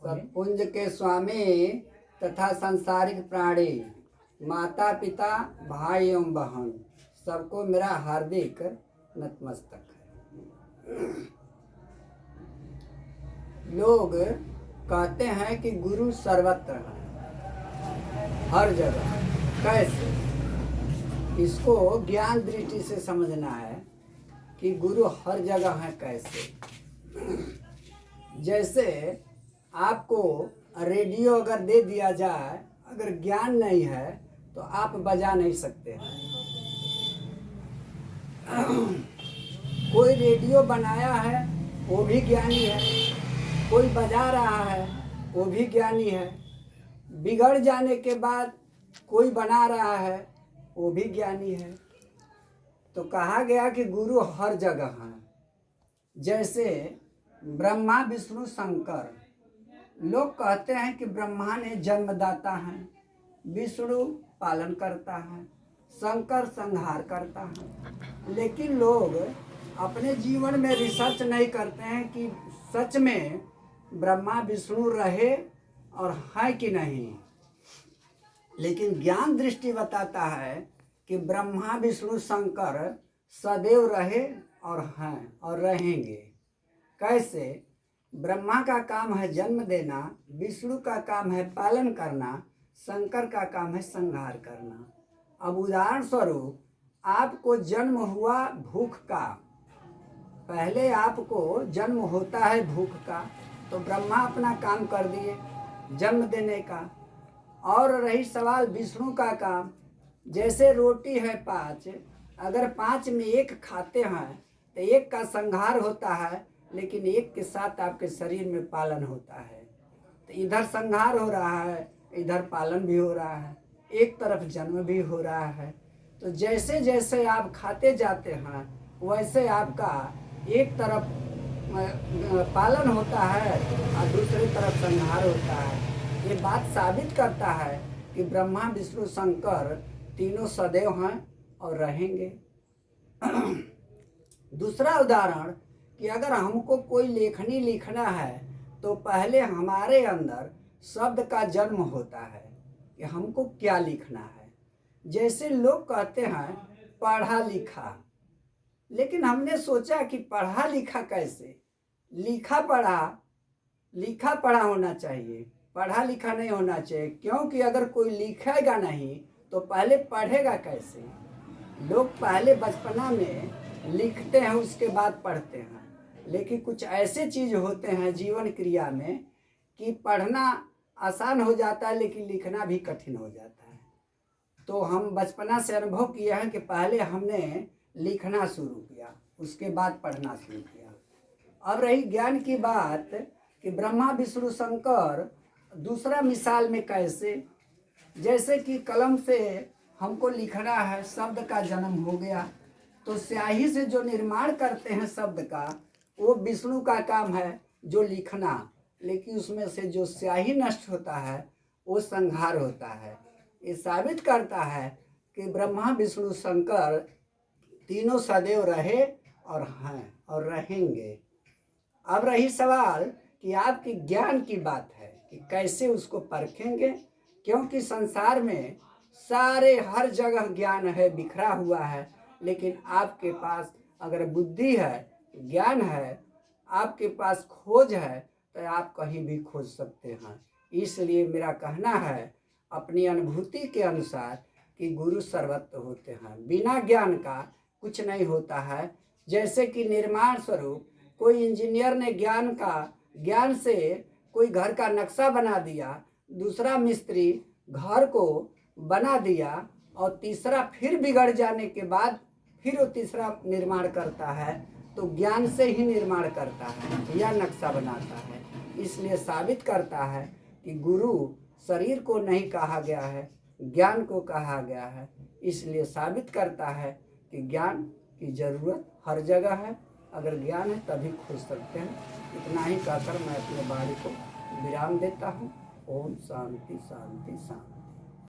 सतपुंज के स्वामी तथा सांसारिक प्राणी, माता पिता भाई एवं बहन, सबको मेरा हार्दिक नतमस्तक है। लोग कहते हैं कि गुरु सर्वत्र है, हर जगह। कैसे? इसको ज्ञान दृष्टि से समझना है कि गुरु हर जगह है। कैसे? जैसे आपको रेडियो अगर दे दिया जाए, अगर ज्ञान नहीं है तो आप बजा नहीं सकते हैं। कोई रेडियो बनाया है वो भी ज्ञानी है, कोई बजा रहा है वो भी ज्ञानी है, बिगड़ जाने के बाद कोई बना रहा है वो भी ज्ञानी है। तो कहा गया कि गुरु हर जगह है। जैसे ब्रह्मा विष्णु शंकर, लोग कहते हैं कि ब्रह्मा ने जन्मदाता है, विष्णु पालन करता है, शंकर संहार करता है। लेकिन लोग अपने जीवन में रिसर्च नहीं करते हैं कि सच में ब्रह्मा विष्णु रहे और है कि नहीं। लेकिन ज्ञान दृष्टि बताता है कि ब्रह्मा विष्णु शंकर सदैव रहे और हैं और रहेंगे। कैसे? ब्रह्मा का काम है जन्म देना, विष्णु का काम है पालन करना, शंकर का काम है संहार करना। अब उदाहरण स्वरूप आपको जन्म हुआ भूख का, पहले आपको जन्म होता है भूख का, तो ब्रह्मा अपना काम कर दिए जन्म देने का। और रही सवाल विष्णु का काम, जैसे रोटी है 5, अगर 5 में 1 खाते हैं तो 1 का संहार होता है, लेकिन 1 के साथ आपके शरीर में पालन होता है। तो इधर संहार हो रहा है, इधर पालन भी हो रहा है, एक तरफ जन्म भी हो रहा है। तो जैसे जैसे आप खाते जाते हैं वैसे आपका एक तरफ पालन होता है और दूसरी तरफ संहार होता है। ये बात साबित करता है कि ब्रह्मा विष्णु शंकर तीनों सदैव हैं और रहेंगे। दूसरा उदाहरण कि अगर हमको कोई लेखनी लिखना है तो पहले हमारे अंदर शब्द का जन्म होता है कि हमको क्या लिखना है। जैसे लोग कहते हैं पढ़ा लिखा, लेकिन हमने सोचा कि पढ़ा लिखा कैसे? लिखा पढ़ा होना चाहिए, पढ़ा लिखा नहीं होना चाहिए। क्योंकि अगर कोई लिखेगा नहीं तो पहले पढ़ेगा कैसे? लोग पहले बचपना में लिखते हैं, उसके बाद पढ़ते हैं। लेकिन कुछ ऐसे चीज़ होते हैं जीवन क्रिया में कि पढ़ना आसान हो जाता है लेकिन लिखना भी कठिन हो जाता है। तो हम बचपना से अनुभव किए हैं कि पहले हमने लिखना शुरू किया, उसके बाद पढ़ना शुरू किया। अब रही ज्ञान की बात कि ब्रह्मा विष्णु शंकर दूसरा मिसाल में कैसे? जैसे कि कलम से हमको लिखना है, शब्द का जन्म हो गया, तो स्याही से जो निर्माण करते हैं शब्द का, वो विष्णु का काम है जो लिखना। लेकिन उसमें से जो स्याही नष्ट होता है वो संहार होता है। ये साबित करता है कि ब्रह्मा विष्णु शंकर तीनों सदैव रहे और हैं और रहेंगे। अब रही सवाल कि आपकी ज्ञान की बात है कि कैसे उसको परखेंगे। क्योंकि संसार में सारे हर जगह ज्ञान है, बिखरा हुआ है, लेकिन आपके पास अगर बुद्धि है, ज्ञान है, आपके पास खोज है, तो आप कहीं भी खोज सकते हैं। इसलिए मेरा कहना है अपनी अनुभूति के अनुसार कि गुरु सर्वत्र होते हैं। बिना ज्ञान का कुछ नहीं होता है। जैसे कि निर्माण स्वरूप कोई इंजीनियर ने ज्ञान से कोई घर का नक्शा बना दिया, दूसरा मिस्त्री घर को बना दिया और तीसरा फिर बिगड़ जाने के बाद फिर वो तीसरा निर्माण करता है। तो ज्ञान से ही निर्माण करता है या नक्शा बनाता है। इसलिए साबित करता है कि गुरु शरीर को नहीं कहा गया है, ज्ञान को कहा गया है। इसलिए साबित करता है कि ज्ञान की जरूरत हर जगह है। अगर ज्ञान है तभी खोज सकते हैं। इतना ही कहकर मैं अपने वाणी को विराम देता हूँ। ओम शांति शांति शांति।